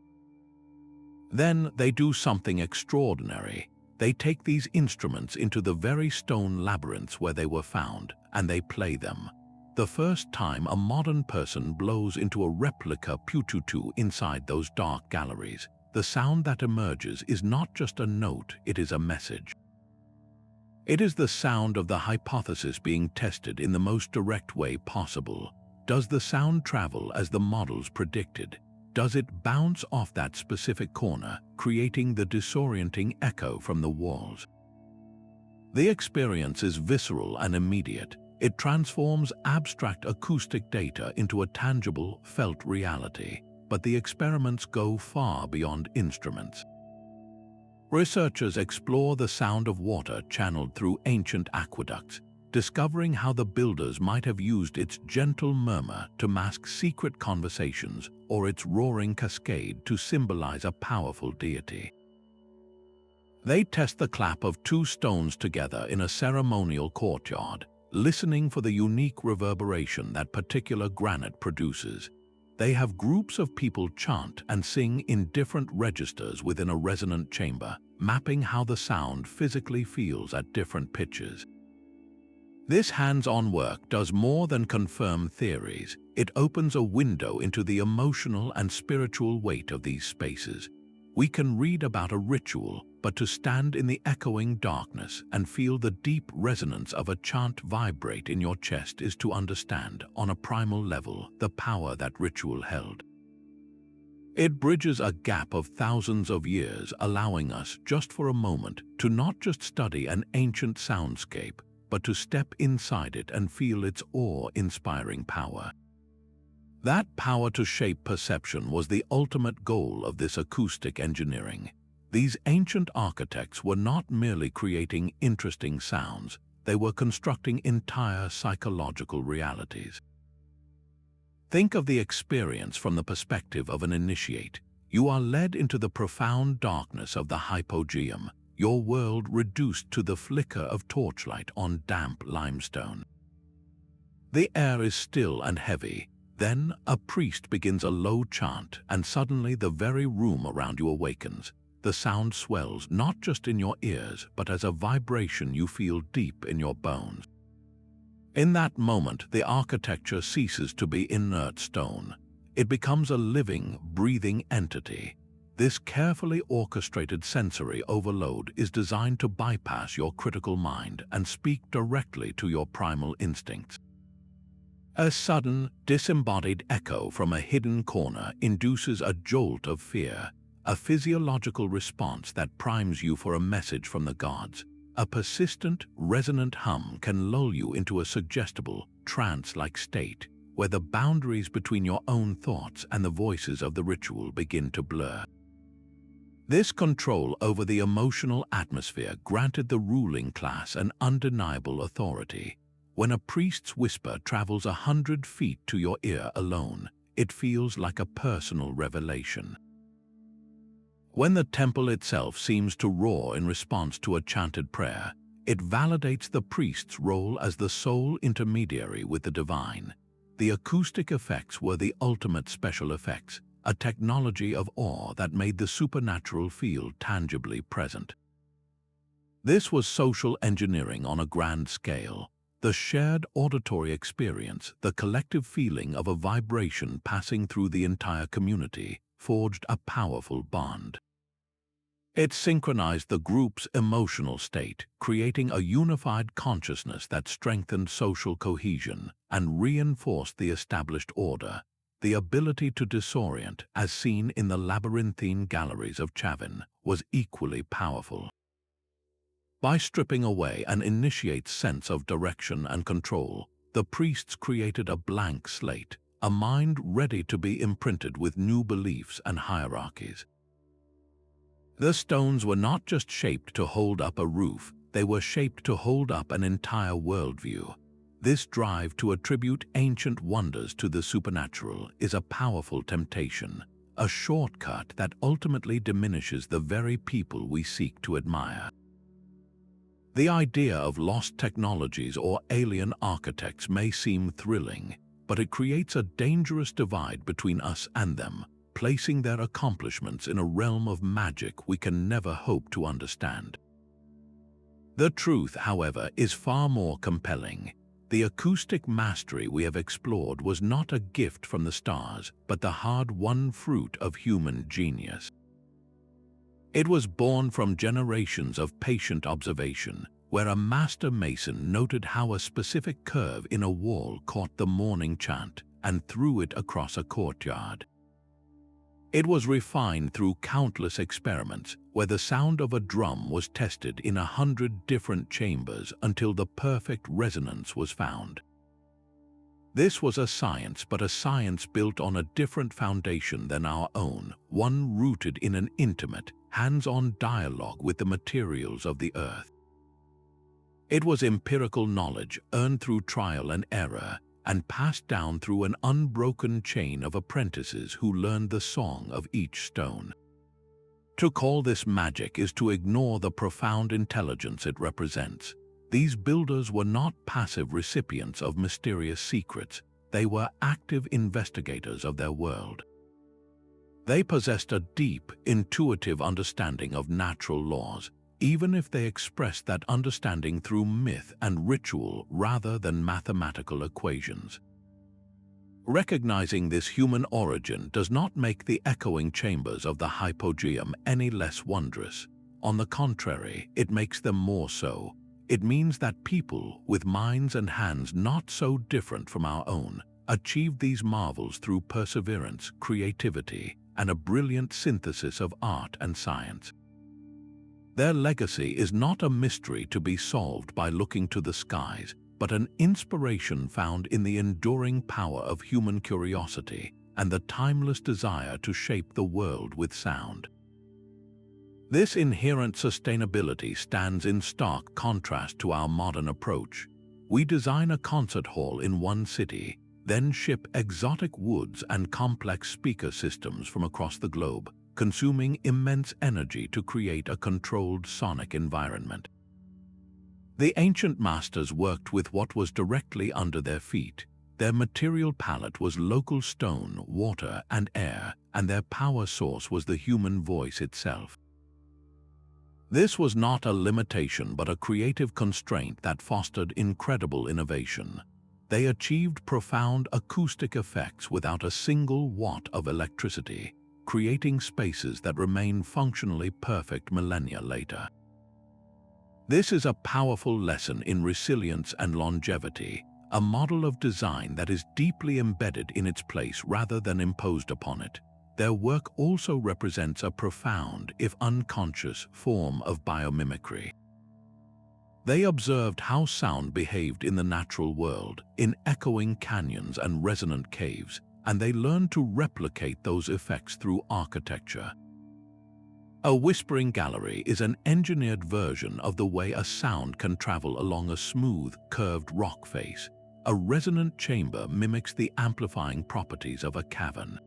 Then they do something extraordinary. They take these instruments into the very stone labyrinths where they were found, and they play them. The first time a modern person blows into a replica pututu inside those dark galleries, the sound that emerges is not just a note, it is a message. It is the sound of the hypothesis being tested in the most direct way possible. Does the sound travel as the models predicted? Does it bounce off that specific corner, creating the disorienting echo from the walls? The experience is visceral and immediate. It transforms abstract acoustic data into a tangible, felt reality. But the experiments go far beyond instruments. Researchers explore the sound of water channeled through ancient aqueducts, discovering how the builders might have used its gentle murmur to mask secret conversations or its roaring cascade to symbolize a powerful deity. They test the clap of two stones together in a ceremonial courtyard, listening for the unique reverberation that particular granite produces. They have groups of people chant and sing in different registers within a resonant chamber, mapping how the sound physically feels at different pitches. This hands-on work does more than confirm theories. It opens a window into the emotional and spiritual weight of these spaces. We can read about a ritual, but to stand in the echoing darkness and feel the deep resonance of a chant vibrate in your chest is to understand, on a primal level, the power that ritual held. It bridges a gap of thousands of years, allowing us, just for a moment, to not just study an ancient soundscape, but to step inside it and feel its awe-inspiring power. That power to shape perception was the ultimate goal of this acoustic engineering. These ancient architects were not merely creating interesting sounds, they were constructing entire psychological realities. Think of the experience from the perspective of an initiate. You are led into the profound darkness of the Hypogeum, your world reduced to the flicker of torchlight on damp limestone. The air is still and heavy. Then a priest begins a low chant, and suddenly the very room around you awakens. the sound swells not just in your ears, but as a vibration you feel deep in your bones. In that moment, the architecture ceases to be inert stone. It becomes a living, breathing entity. This carefully orchestrated sensory overload is designed to bypass your critical mind and speak directly to your primal instincts. A sudden, disembodied echo from a hidden corner induces a jolt of fear, a physiological response that primes you for a message from the gods. A persistent, resonant hum can lull you into a suggestible, trance-like state, where the boundaries between your own thoughts and the voices of the ritual begin to blur. This control over the emotional atmosphere granted the ruling class an undeniable authority. When a priest's whisper travels 100 feet to your ear alone, it feels like a personal revelation. When the temple itself seems to roar in response to a chanted prayer, it validates the priest's role as the sole intermediary with the divine. The acoustic effects were the ultimate special effects, a technology of awe that made the supernatural feel tangibly present. This was social engineering on a grand scale. The shared auditory experience, the collective feeling of a vibration passing through the entire community, forged a powerful bond. It synchronized the group's emotional state, creating a unified consciousness that strengthened social cohesion and reinforced the established order. The ability to disorient, as seen in the labyrinthine galleries of Chavín, was equally powerful. By stripping away an initiate's sense of direction and control, the priests created a blank slate, a mind ready to be imprinted with new beliefs and hierarchies. The stones were not just shaped to hold up a roof, they were shaped to hold up an entire worldview. This drive to attribute ancient wonders to the supernatural is a powerful temptation, a shortcut that ultimately diminishes the very people we seek to admire. The idea of lost technologies or alien architects may seem thrilling, but it creates a dangerous divide between us and them, placing their accomplishments in a realm of magic we can never hope to understand. The truth, however, is far more compelling. The acoustic mastery we have explored was not a gift from the stars, but the hard-won fruit of human genius. It was born from generations of patient observation, where a master mason noted how a specific curve in a wall caught the morning chant and threw it across a courtyard. It was refined through countless experiments, where the sound of a drum was tested in 100 different chambers until the perfect resonance was found. This was a science, but a science built on a different foundation than our own, one rooted in an intimate, hands-on dialogue with the materials of the earth. It was empirical knowledge earned through trial and error, and passed down through an unbroken chain of apprentices who learned the song of each stone. To call this magic is to ignore the profound intelligence it represents. These builders were not passive recipients of mysterious secrets, they were active investigators of their world. They possessed a deep, intuitive understanding of natural laws, even if they expressed that understanding through myth and ritual rather than mathematical equations. Recognizing this human origin does not make the echoing chambers of the Hypogeum any less wondrous. On the contrary, it makes them more so. It means that people, with minds and hands not so different from our own, achieved these marvels through perseverance, creativity, and a brilliant synthesis of art and science. Their legacy is not a mystery to be solved by looking to the skies, but an inspiration found in the enduring power of human curiosity and the timeless desire to shape the world with sound. This inherent sustainability stands in stark contrast to our modern approach. We design a concert hall in one city, then ship exotic woods and complex speaker systems from across the globe, consuming immense energy to create a controlled sonic environment. The ancient masters worked with what was directly under their feet. Their material palette was local stone, water, and air, and their power source was the human voice itself. This was not a limitation but a creative constraint that fostered incredible innovation. They achieved profound acoustic effects without a single watt of electricity, creating spaces that remain functionally perfect millennia later. This is a powerful lesson in resilience and longevity, a model of design that is deeply embedded in its place rather than imposed upon it. Their work also represents a profound, if unconscious, form of biomimicry. They observed how sound behaved in the natural world, in echoing canyons and resonant caves, and they learned to replicate those effects through architecture. A whispering gallery is an engineered version of the way a sound can travel along a smooth, curved rock face. A resonant chamber mimics the amplifying properties of a cavern.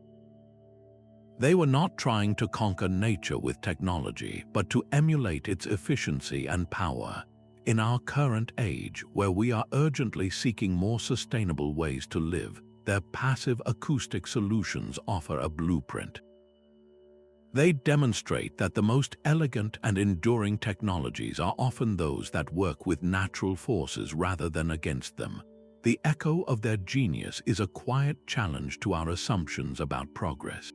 They were not trying to conquer nature with technology, but to emulate its efficiency and power. In our current age, where we are urgently seeking more sustainable ways to live, their passive acoustic solutions offer a blueprint. They demonstrate that the most elegant and enduring technologies are often those that work with natural forces rather than against them. The echo of their genius is a quiet challenge to our assumptions about progress.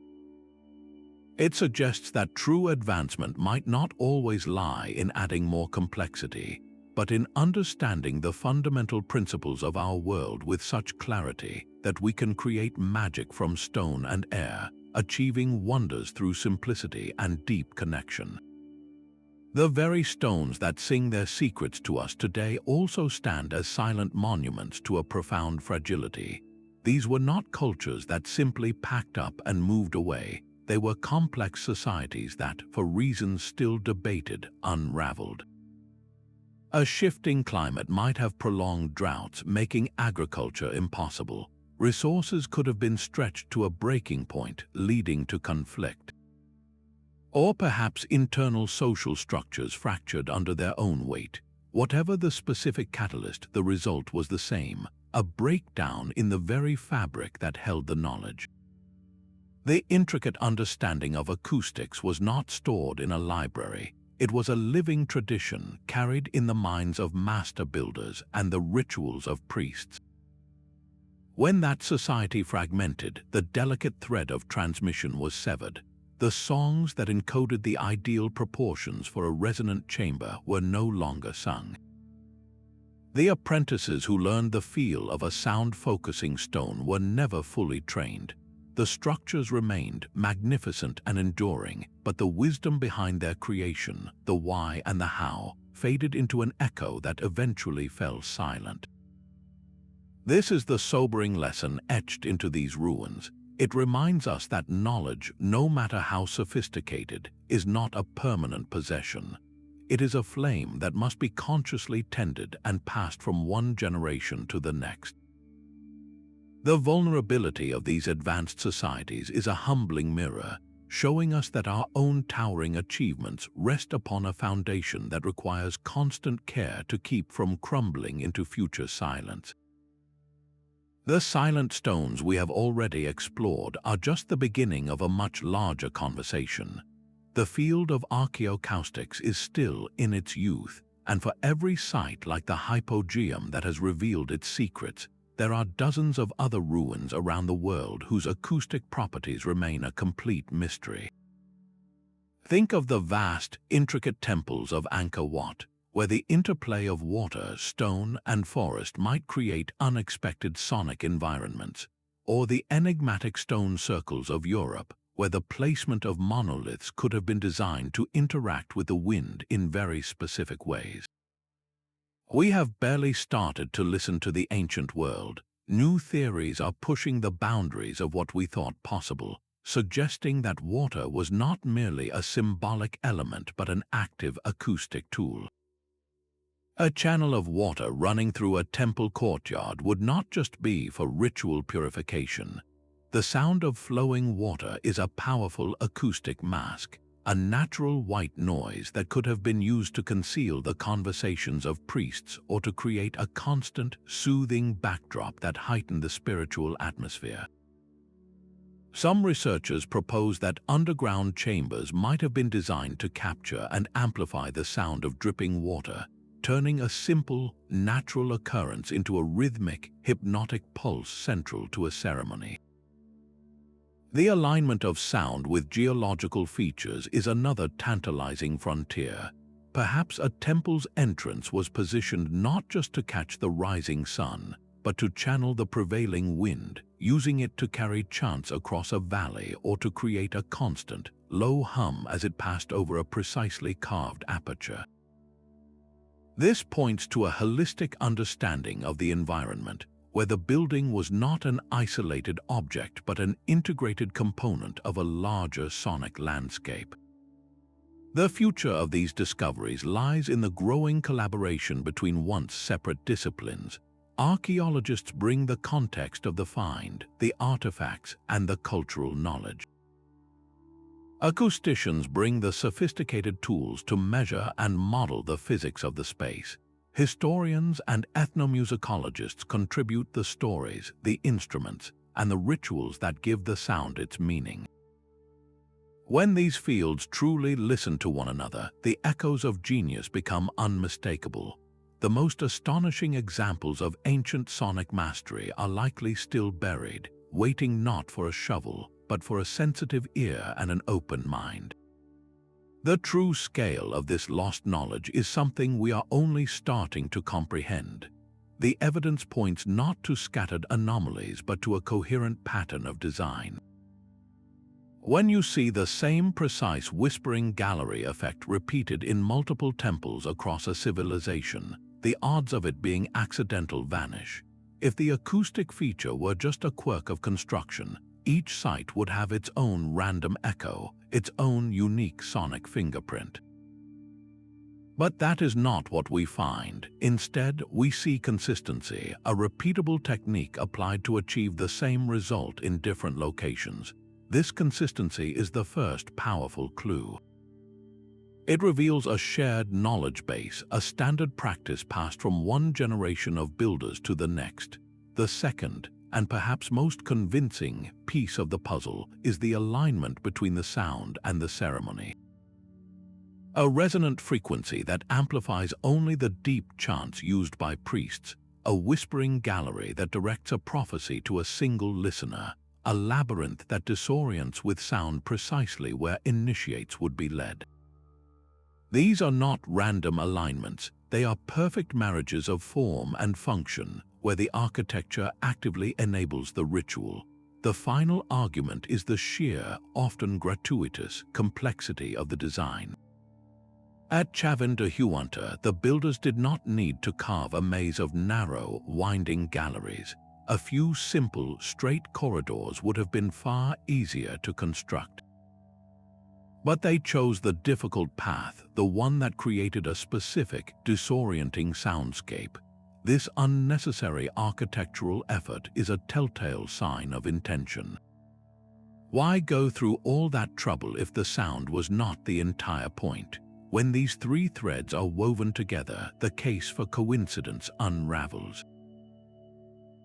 It suggests that true advancement might not always lie in adding more complexity, but in understanding the fundamental principles of our world with such clarity that we can create magic from stone and air, achieving wonders through simplicity and deep connection. The very stones that sing their secrets to us today also stand as silent monuments to a profound fragility. These were not cultures that simply packed up and moved away. They were complex societies that, for reasons still debated, unraveled. A shifting climate might have prolonged droughts, making agriculture impossible. Resources could have been stretched to a breaking point, leading to conflict. Or perhaps internal social structures fractured under their own weight. Whatever the specific catalyst, the result was the same, a breakdown in the very fabric that held the knowledge. The intricate understanding of acoustics was not stored in a library. It was a living tradition carried in the minds of master builders and the rituals of priests. When that society fragmented, the delicate thread of transmission was severed. The songs that encoded the ideal proportions for a resonant chamber were no longer sung. The apprentices who learned the feel of a sound-focusing stone were never fully trained. The structures remained magnificent and enduring, but the wisdom behind their creation, the why and the how, faded into an echo that eventually fell silent. This is the sobering lesson etched into these ruins. It reminds us that knowledge, no matter how sophisticated, is not a permanent possession. It is a flame that must be consciously tended and passed from one generation to the next. The vulnerability of these advanced societies is a humbling mirror, showing us that our own towering achievements rest upon a foundation that requires constant care to keep from crumbling into future silence. The silent stones we have already explored are just the beginning of a much larger conversation. The field of archaeoacoustics is still in its youth, and for every site like the Hypogeum that has revealed its secrets, there are dozens of other ruins around the world whose acoustic properties remain a complete mystery. Think of the vast, intricate temples of Angkor Wat, where the interplay of water, stone, and forest might create unexpected sonic environments, or the enigmatic stone circles of Europe, where the placement of monoliths could have been designed to interact with the wind in very specific ways. We have barely started to listen to the ancient world. New theories are pushing the boundaries of what we thought possible, suggesting that water was not merely a symbolic element but an active acoustic tool. A channel of water running through a temple courtyard would not just be for ritual purification. The sound of flowing water is a powerful acoustic mask, a natural white noise that could have been used to conceal the conversations of priests or to create a constant, soothing backdrop that heightened the spiritual atmosphere. Some researchers propose that underground chambers might have been designed to capture and amplify the sound of dripping water, turning a simple, natural occurrence into a rhythmic, hypnotic pulse central to a ceremony. The alignment of sound with geological features is another tantalizing frontier. Perhaps a temple's entrance was positioned not just to catch the rising sun, but to channel the prevailing wind, using it to carry chants across a valley or to create a constant, low hum as it passed over a precisely carved aperture. This points to a holistic understanding of the environment, where the building was not an isolated object but an integrated component of a larger sonic landscape. The future of these discoveries lies in the growing collaboration between once separate disciplines. Archaeologists bring the context of the find, the artifacts, and the cultural knowledge. Acousticians bring the sophisticated tools to measure and model the physics of the space. Historians and ethnomusicologists contribute the stories, the instruments, and the rituals that give the sound its meaning. When these fields truly listen to one another, the echoes of genius become unmistakable. The most astonishing examples of ancient sonic mastery are likely still buried, waiting not for a shovel, but for a sensitive ear and an open mind. The true scale of this lost knowledge is something we are only starting to comprehend. The evidence points not to scattered anomalies but to a coherent pattern of design. When you see the same precise whispering gallery effect repeated in multiple temples across a civilization, the odds of it being accidental vanish. If the acoustic feature were just a quirk of construction, each site would have its own random echo, its own unique sonic fingerprint. But that is not what we find. Instead, we see consistency, a repeatable technique applied to achieve the same result in different locations. This consistency is the first powerful clue. It reveals a shared knowledge base, a standard practice passed from one generation of builders to the next. The second, and perhaps most convincing, piece of the puzzle is the alignment between the sound and the ceremony. A resonant frequency that amplifies only the deep chants used by priests, a whispering gallery that directs a prophecy to a single listener, a labyrinth that disorients with sound precisely where initiates would be led. These are not random alignments, they are perfect marriages of form and function, where the architecture actively enables the ritual. The final argument is the sheer, often gratuitous, complexity of the design. At Chavín de Huántar, the builders did not need to carve a maze of narrow, winding galleries. A few simple, straight corridors would have been far easier to construct. But they chose the difficult path, the one that created a specific, disorienting soundscape. This unnecessary architectural effort is a telltale sign of intention. Why go through all that trouble if the sound was not the entire point? When these three threads are woven together, the case for coincidence unravels.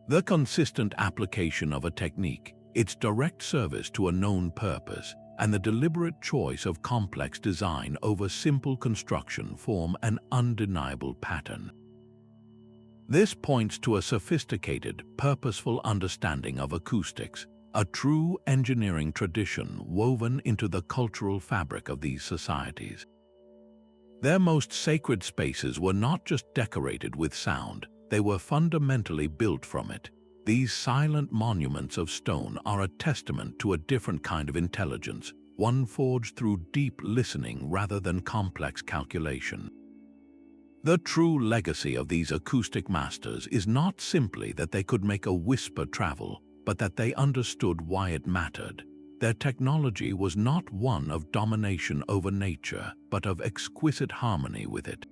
The consistent application of a technique, its direct service to a known purpose, and the deliberate choice of complex design over simple construction form an undeniable pattern. This points to a sophisticated, purposeful understanding of acoustics, a true engineering tradition woven into the cultural fabric of these societies. Their most sacred spaces were not just decorated with sound, they were fundamentally built from it. These silent monuments of stone are a testament to a different kind of intelligence, one forged through deep listening rather than complex calculation. The true legacy of these acoustic masters is not simply that they could make a whisper travel, but that they understood why it mattered. Their technology was not one of domination over nature, but of exquisite harmony with it.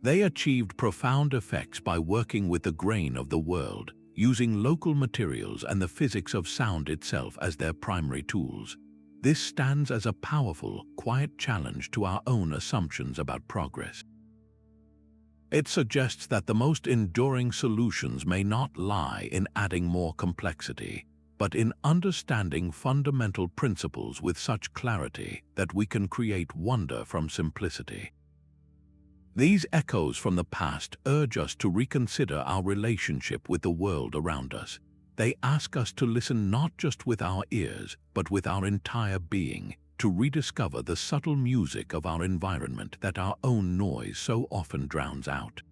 They achieved profound effects by working with the grain of the world, using local materials and the physics of sound itself as their primary tools. This stands as a powerful, quiet challenge to our own assumptions about progress. It suggests that the most enduring solutions may not lie in adding more complexity, but in understanding fundamental principles with such clarity that we can create wonder from simplicity. These echoes from the past urge us to reconsider our relationship with the world around us. They ask us to listen not just with our ears, but with our entire being, to rediscover the subtle music of our environment that our own noise so often drowns out.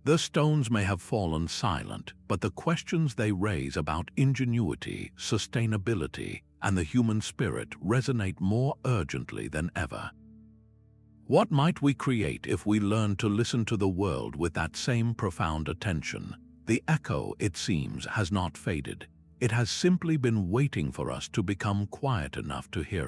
The stones may have fallen silent, but the questions they raise about ingenuity, sustainability, and the human spirit resonate more urgently than ever. What might we create if we learned to listen to the world with that same profound attention? The echo, it seems, has not faded. It has simply been waiting for us to become quiet enough to hear